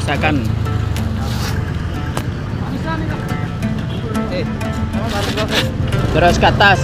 rasakan. Terus ke atas.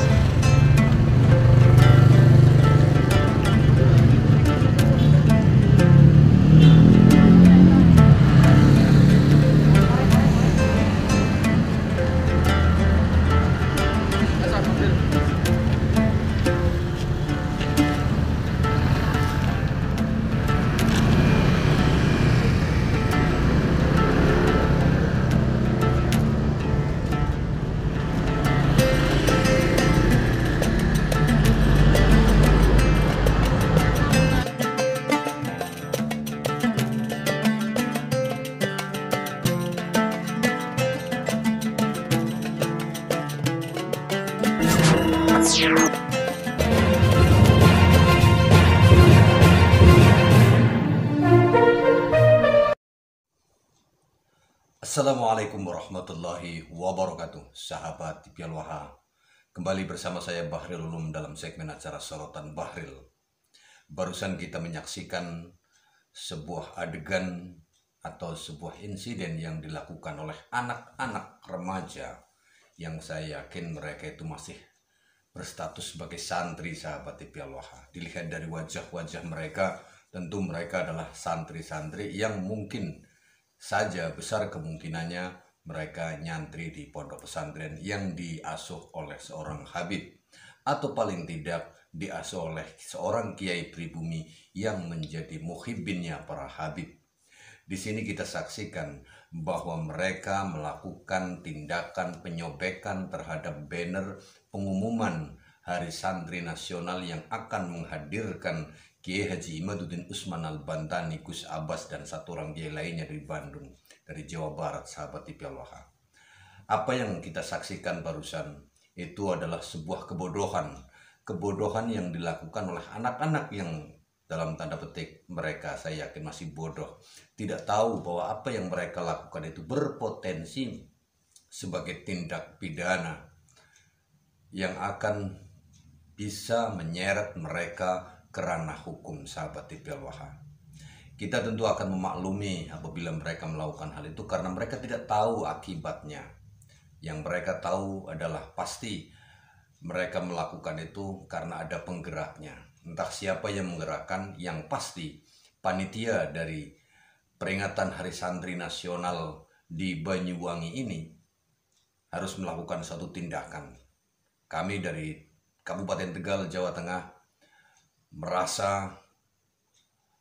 Assalamualaikum warahmatullahi wabarakatuh. Sahabat Tipial Waha, kembali bersama saya Bahril Ulum dalam segmen acara Sorotan Bahril. Barusan kita menyaksikan sebuah adegan atau sebuah insiden yang dilakukan oleh anak-anak remaja yang saya yakin mereka itu masih berstatus sebagai santri, sahabat Tipial Waha. Dilihat dari wajah-wajah mereka, tentu mereka adalah santri-santri yang mungkin saja besar kemungkinannya mereka nyantri di pondok pesantren yang diasuh oleh seorang habib, atau paling tidak diasuh oleh seorang kiai pribumi yang menjadi muhibbinnya para habib. Di sini kita saksikan bahwa mereka melakukan tindakan penyobekan terhadap banner pengumuman Hari Santri Nasional yang akan menghadirkan Kiai Haji Imaduddin Usman Al-Bantani, Gus Abbas, dan satu orang kiai lainnya dari Bandung, dari Jawa Barat, sahabat Tipial Waha. Apa yang kita saksikan barusan itu adalah sebuah kebodohan yang dilakukan oleh anak-anak yang dalam tanda petik mereka, saya yakin, masih bodoh, tidak tahu bahwa apa yang mereka lakukan itu berpotensi sebagai tindak pidana yang akan bisa menyeret mereka ke ranah hukum, sahabat Tipial Waha. Kita tentu akan memaklumi apabila mereka melakukan hal itu karena mereka tidak tahu akibatnya. Yang mereka tahu adalah pasti mereka melakukan itu karena ada penggeraknya. Entah siapa yang menggerakkan, yang pasti panitia dari peringatan Hari Santri Nasional di Banyuwangi ini harus melakukan satu tindakan. Kami dari Kabupaten Tegal, Jawa Tengah merasa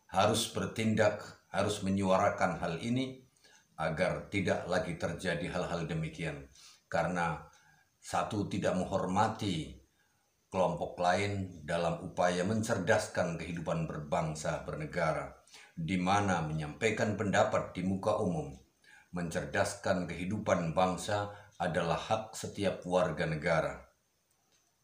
harus bertindak, harus menyuarakan hal ini agar tidak lagi terjadi hal-hal demikian. Karena satu, tidak menghormati kelompok lain dalam upaya mencerdaskan kehidupan berbangsa bernegara, di mana menyampaikan pendapat di muka umum, mencerdaskan kehidupan bangsa adalah hak setiap warga negara.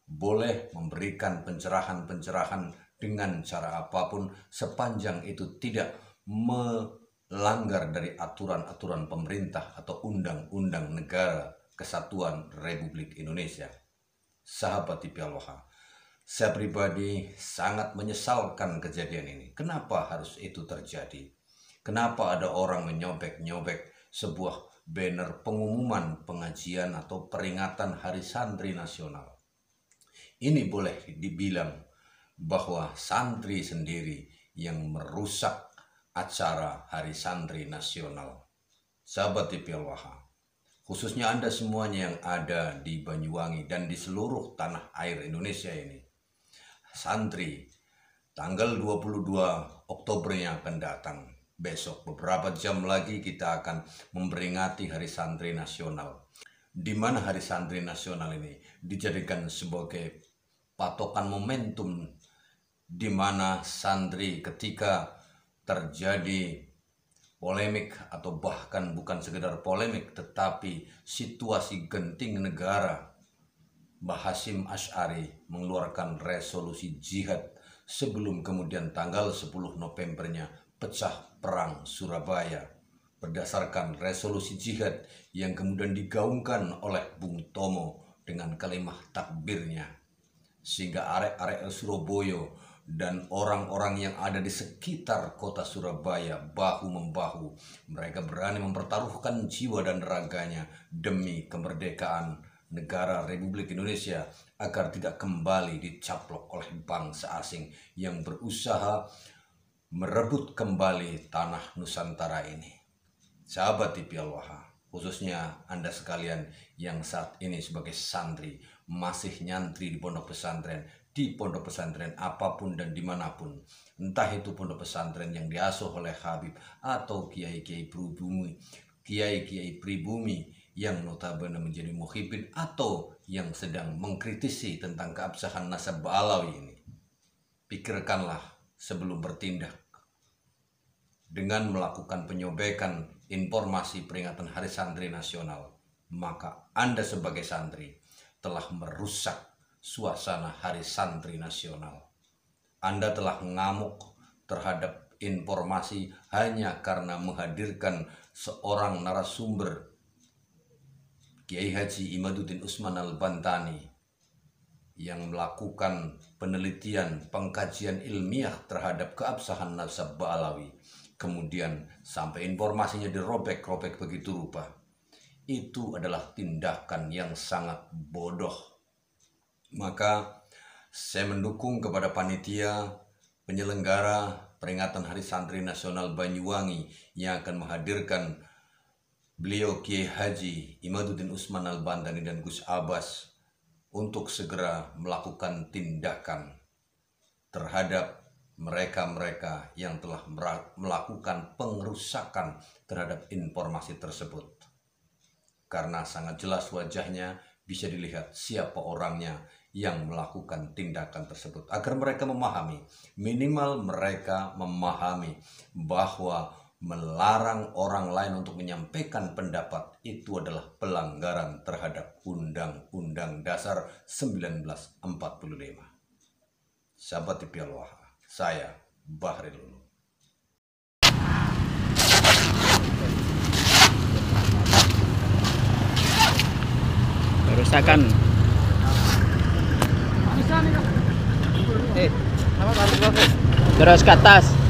Boleh memberikan pencerahan-pencerahan dengan cara apapun sepanjang itu tidak melanggar dari aturan-aturan pemerintah atau undang-undang negara kesatuan Republik Indonesia. Sahabat Tipial Waha, saya pribadi sangat menyesalkan kejadian ini. Kenapa harus itu terjadi? Kenapa ada orang menyobek-nyobek sebuah banner pengumuman pengajian atau peringatan Hari Santri Nasional? Ini boleh dibilang bahwa santri sendiri yang merusak acara Hari Santri Nasional. Sahabat Tipial Waha, khususnya Anda semuanya yang ada di Banyuwangi dan di seluruh tanah air Indonesia ini. Santri, tanggal 22 Oktober yang akan datang, besok beberapa jam lagi kita akan memperingati Hari Santri Nasional, di mana Hari Santri Nasional ini dijadikan sebagai patokan momentum di mana santri ketika terjadi polemik atau bahkan bukan sekedar polemik tetapi situasi genting negara, Mbah Hasyim Asy'ari mengeluarkan resolusi jihad sebelum kemudian tanggal 10 Novembernya pecah perang Surabaya berdasarkan resolusi jihad yang kemudian digaungkan oleh Bung Tomo dengan kalimat takbirnya, sehingga arek-arek Surabaya dan orang-orang yang ada di sekitar kota Surabaya bahu-membahu. Mereka berani mempertaruhkan jiwa dan raganya demi kemerdekaan negara Republik Indonesia agar tidak kembali dicaplok oleh bangsa asing yang berusaha merebut kembali tanah Nusantara ini. Sahabat TV Al-Waha, khususnya Anda sekalian yang saat ini sebagai santri masih nyantri di pondok pesantren apapun dan dimanapun, entah itu pondok pesantren yang diasuh oleh Habib atau kiai-kiai pribumi yang notabene menjadi muhibin atau yang sedang mengkritisi tentang keabsahan nasab Alawi ini. Pikirkanlah sebelum bertindak. Dengan melakukan penyobekan informasi peringatan Hari Santri Nasional, maka Anda sebagai santri telah merusak suasana Hari Santri Nasional. Anda telah ngamuk terhadap informasi hanya karena menghadirkan seorang narasumber, Kiai Haji Imaduddin Usman Al-Bantani, yang melakukan penelitian pengkajian ilmiah terhadap keabsahan nasab Alawi. Kemudian sampai informasinya dirobek-robek begitu rupa. Itu adalah tindakan yang sangat bodoh. Maka saya mendukung kepada panitia penyelenggara peringatan Hari Santri Nasional Banyuwangi yang akan menghadirkan beliau Kiai Haji Imaduddin Usman Al-Bantani dan Gus Abbas untuk segera melakukan tindakan terhadap mereka-mereka yang telah melakukan pengerusakan terhadap informasi tersebut. Karena sangat jelas wajahnya, bisa dilihat siapa orangnya yang melakukan tindakan tersebut. Agar mereka memahami, minimal mereka memahami bahwa melarang orang lain untuk menyampaikan pendapat itu adalah pelanggaran terhadap Undang-Undang Dasar 1945. Sahabat TV Al-Waha, saya Bahril Ulum. Kerusakan. Terus ke atas.